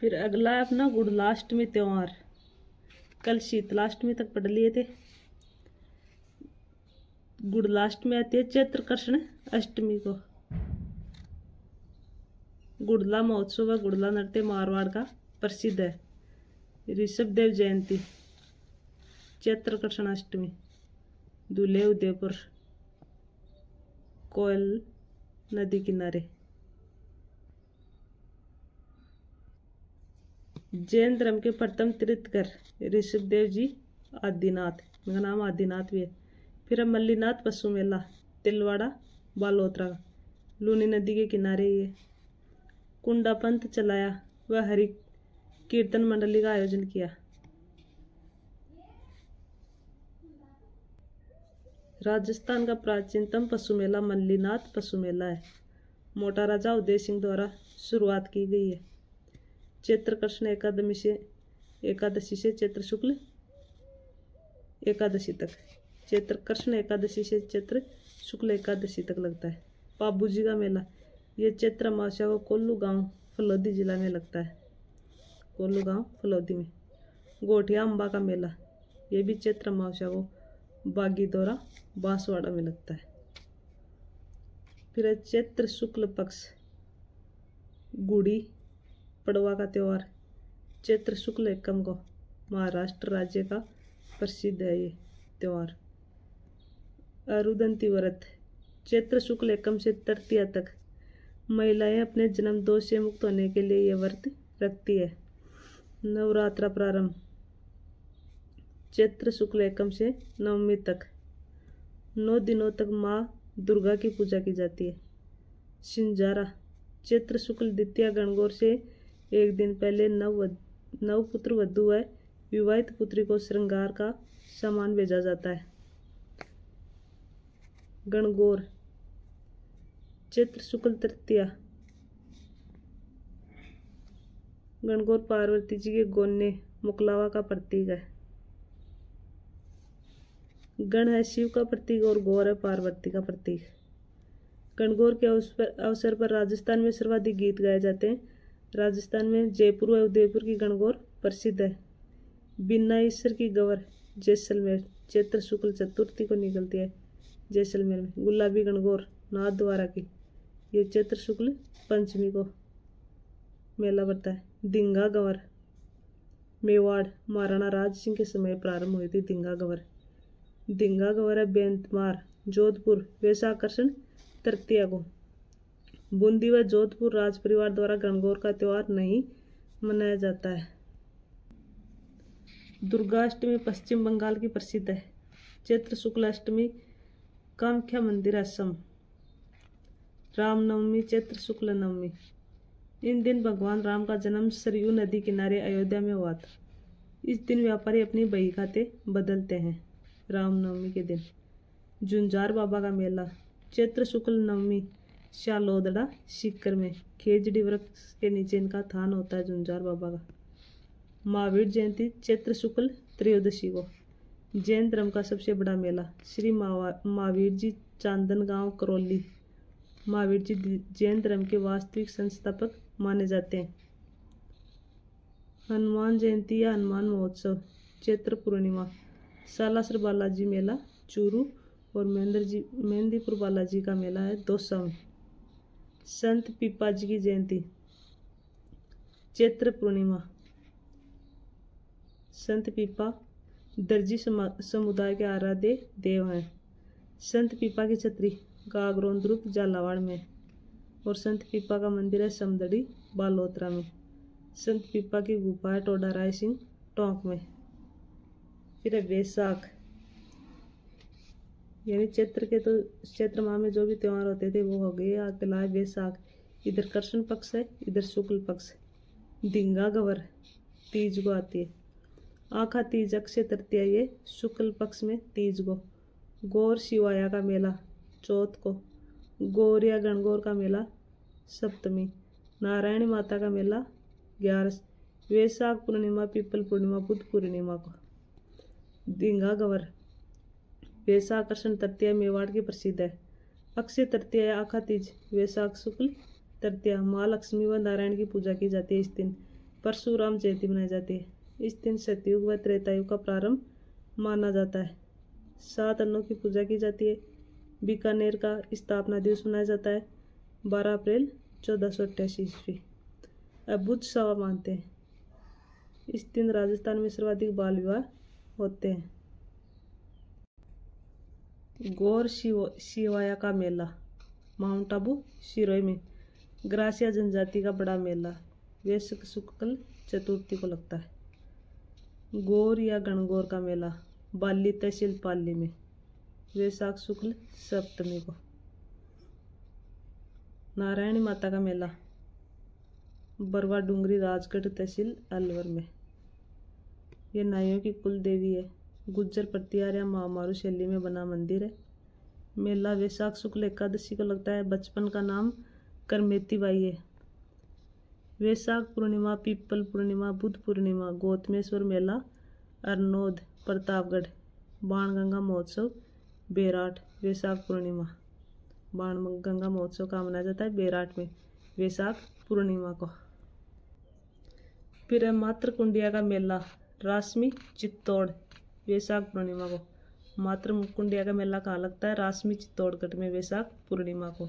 फिर अगला है अपना गुड़लाष्टमी त्योहार। कल शीतलाष्टमी तक पढ़ लिए थे। गुड़लाष्टमी आती है चैत्र कृष्ण अष्टमी को। गुड़ला महोत्सव व गुड़ला नृत्य मारवाड़ का प्रसिद्ध है। ऋषभ देव जयंती, चैत्र कृष्ण अष्टमी, दूल्हे उदयपुर, कोयल नदी किनारे। जैन धर्म के प्रथम तीर्थकर ऋषभ देव जी आदिनाथ, इनका नाम आदिनाथ भी है। फिर मल्लीनाथ पशु मेला, तिलवाड़ा बालोतरा, लूनी नदी के किनारे। ये कुंडा पंथ चलाया व हरि कीर्तन मंडली का आयोजन किया। राजस्थान का प्राचीनतम पशु मेला मल्लीनाथ पशु मेला है। मोटा राजा उदय सिंह द्वारा शुरुआत की गई है। चैत्र कृष्ण एकादशी से चैत्र शुक्ल एकादशी तक, चैत्र कृष्ण एकादशी से चैत्र शुक्ल एकादशी तक लगता है। पाबू जी का मेला, ये चैत्र अमावस्या को कोल्लू गांव फलोदी जिला में लगता है। कोल्लू गांव फलोदी में। गोठिया अम्बा का मेला, ये भी चैत्र अमावस्या को बागीदोरा बांसवाड़ा में लगता है। फिर चैत्र शुक्ल पक्ष गुड़ी पड़वा का त्यौहार, चैत्र शुक्ल एकम को महाराष्ट्र राज्य का प्रसिद्ध है ये त्यौहार। अरुदंती व्रत, चैत्र शुक्ल एकम से तृतीया तक महिलाएं अपने जन्म दोष से मुक्त होने के लिए यह व्रत रखती है। नवरात्रा प्रारंभ चैत्र शुक्ल एकम से नवमी तक, 9 दिनों तक माँ दुर्गा की पूजा की जाती है। सिंजारा, चैत्र शुक्ल द्वितीया गणगौर से एक दिन पहले नवपुत्र वधू व विवाहित पुत्री को श्रृंगार का सामान भेजा जाता है। गणगौर, चैत्र शुक्ल तृतीया, गणगौर पार्वती जी के गोन्य मुकलावा का प्रतीक है। गण है शिव का प्रतीक और गौर है पार्वती का प्रतीक। गणगौर के अवसर पर राजस्थान में सर्वाधिक गीत गाए जाते हैं। राजस्थान में जयपुर व उदयपुर की गणगौर प्रसिद्ध है। बिन्ना ईश्वर की गौर जैसलमेर, चैत्र शुक्ल चतुर्थी को निकलती है जैसलमेर में। गुलाबी गणगौर नाथद्वारा की, ये चैत्र शुक्ल पंचमी को मेला पड़ता है। दिंगा गंवर मेवाड़, महाराणा राज सिंह के समय प्रारंभ हुई थी दिंगा गंवर। दिंगा गंवर है बेंतमार जोधपुर वैशाखर्षण तृतीया को। बूंदी व जोधपुर राज परिवार द्वारा गणगौर का त्यौहार नहीं मनाया जाता है। दुर्गाष्टमी पश्चिम बंगाल की प्रसिद्ध है। चैत्र शुक्ल अष्टमी कामाख्या मंदिर असम। रामनवमी चैत्र शुक्ल नवमी, इन दिन भगवान राम का जन्म सरयू नदी किनारे अयोध्या में हुआ था। इस दिन व्यापारी अपनी बही खाते बदलते हैं। रामनवमी के दिन झुंझार बाबा का मेला, चैत्र शुक्ल नवमी, शालोदड़ा सीकर में खेजड़ी वृक्ष के नीचे इनका थान होता है झुंझार बाबा का। महावीर जयंती चैत्र शुक्ल त्रयोदशी को। जैन धर्म का सबसे बड़ा मेला श्री महावीर जी चांदन गांव करौली। महावीर जी जैन धर्म के वास्तविक संस्थापक माने जाते हैं। हनुमान जयंती या हनुमान महोत्सव चैत्र पूर्णिमा, सालासर बालाजी मेला चूरू और मेहंदीपुर बालाजी का मेला है दौसा में। संत पीपा जी की जयंती चैत्र पूर्णिमा। संत पीपा दर्जी समुदाय के आराध्य देव हैं। संत पीपा की छतरी गागरोंद्रुप झालावाड़ में और संत पीपा का मंदिर है समदड़ी बालोतरा में। संत पीपा की गुफा है टोडा राय सिंह टोंक में। फिर है वैसाख, यानी चैत्र माह में जो भी त्यौहार होते थे वो हो गए। अगला है वैसाख, इधर कृष्ण पक्ष है इधर शुक्ल पक्ष। दिंगा गवर तीज को आती है। आखा तीज अक्षय तृतीया, ये शुक्ल पक्ष में तीज को। गौर शिवाया का मेला चौथ को। गौरिया गणगौर का मेला सप्तमी। नारायणी माता का मेला 11। वैशाख पूर्णिमा पीपल पूर्णिमा बुद्ध पूर्णिमा को। दिंगा गवर वैशाख कृष्ण तृतीया मेवाड़ की प्रसिद्ध है। अक्षय तृतीया आखा तीज वैशाख शुक्ल तृतीया, माँ लक्ष्मी व नारायण की पूजा की जाती है इस दिन। परशुराम जयंती मनाई जाती है। इस दिन सतयुग व त्रेतायुग का प्रारंभ माना जाता है। 7 अन्नों की पूजा की जाती है। बीकानेर का स्थापना दिवस मनाया जाता है 12 अप्रैल 1488 ईस्वी। बुद्ध सवा मानते हैं। इस दिन राजस्थान में सर्वाधिक बाल विवाह होते हैं। गौर शिवाया का मेला माउंट आबू सिरोही में ग्रासिया जनजाति का बड़ा मेला वैशाख शुक्ल चतुर्थी को लगता है। गौर या गणगौर का मेला बाली तहसील पाली में वैशाख शुक्ल सप्तमी को। नारायणी माता का मेला बरवा डूंगरी राजगढ़ तहसील अलवर में। यह नाइयों की कुल देवी है। गुज्जर प्रतिहार या महामारू शैली में बना मंदिर है। मेला वैशाख शुक्ल एकादशी को लगता है। बचपन का नाम करमेती बाई है। वैशाख पूर्णिमा, पीपल पूर्णिमा, बुद्ध पूर्णिमा, गौतमेश्वर मेला अरनोद प्रतापगढ़। बाणगंगा महोत्सव बेराट वैशाख पूर्णिमा। बाणगंगा महोत्सव का मनाया जाता है बेराट में वैशाख पूर्णिमा को। फिर है मातृ कुंडिया का मेला रासमी चित्तौड़ वैशाख पूर्णिमा को। मातृ कुंडिया का मेला कहाँ लगता है? रासमी चित्तौड़गढ़ में वैशाख पूर्णिमा को।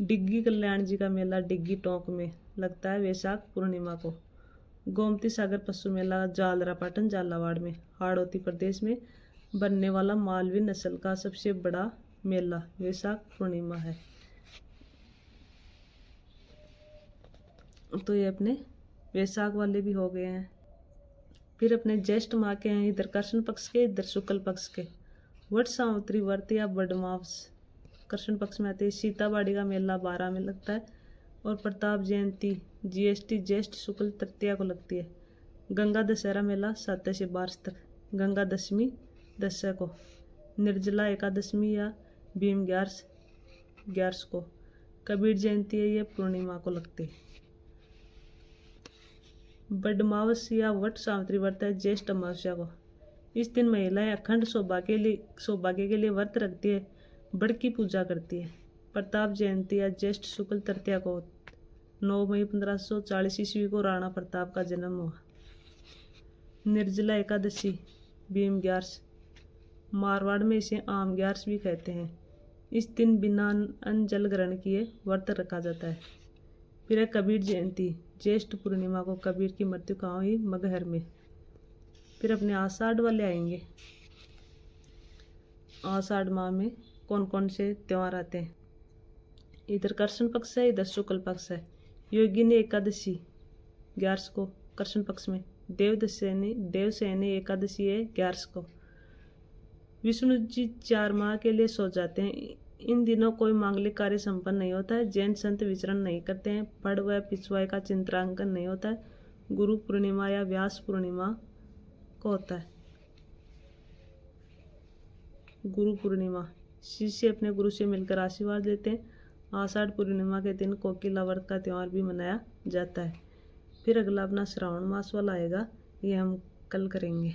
डिग्गी कल्याण जी का मेला डिग्गी टोंक में लगता है वैशाख पूर्णिमा को। गोमती सागर पशु मेला जालरापाटन झालावाड़ में हाड़ौती प्रदेश में बनने वाला मालवी नस्ल का सबसे बड़ा मेला वैशाख पूर्णिमा है। तो ये अपने वैशाख वाले भी हो गए हैं। फिर अपने ज्येष्ठ माह के हैं, इधर कृष्ण पक्ष के इधर शुक्ल पक्ष के। वट सावित्री व्रत या बडमास कृष्ण पक्ष में आते हैं। सीताबाड़ी का मेला 12 में लगता है और प्रताप जयंती जीएसटी ज्येष्ठ शुक्ल तृतीया को लगती है। गंगा दशहरा मेला 7 से 12 तक। गंगा दशमी दशहरा को। निर्जला एकादशमी या भीम 11 को। कबीर जयंती है ये पूर्णिमा को लगती है। बडमावस या वट सावित्री व्रत है ज्येष्ठ अमावस्या को। इस दिन महिलाएं अखंड सौभाग्य के लिए व्रत रखती है, बड़ की पूजा करती है। प्रताप जयंती या ज्येष्ठ शुक्ल तृतीया को 9 मई 1540 ईस्वी को राणा प्रताप का जन्म हुआ। निर्जला एकादशी भीम 11 मारवाड़ में इसे आम 11 भी कहते हैं। इस दिन बिना अन्न जल ग्रहण किए व्रत रखा जाता है। फिर है कबीर जयंती ज्येष्ठ पूर्णिमा को। कबीर की मृत्यु कहाँ हुई? मगहर में। फिर अपने आषाढ़ वाले आएंगे। आषाढ़ माह में कौन कौन से त्यौहार आते हैं? इधर कृष्ण पक्ष है इधर शुक्ल पक्ष है। योगिनी एकादशी 11 को कृष्ण पक्ष में। देवसैनी एकादशी है 11 को। विष्णु जी 4 माह के लिए सो जाते हैं। इन दिनों कोई मांगलिक कार्य संपन्न नहीं होता है। जैन संत विचरण नहीं करते हैं। फड़ व पिछवाई का चित्रांकन नहीं होता है। गुरु पूर्णिमा या व्यास पूर्णिमा को होता है। गुरु पूर्णिमा शिष्य अपने गुरु से मिलकर आशीर्वाद लेते हैं। आषाढ़ पूर्णिमा के दिन कोकिला व्रत का त्यौहार भी मनाया जाता है। फिर अगला अपना श्रावण मास वाला आएगा, ये हम कल करेंगे।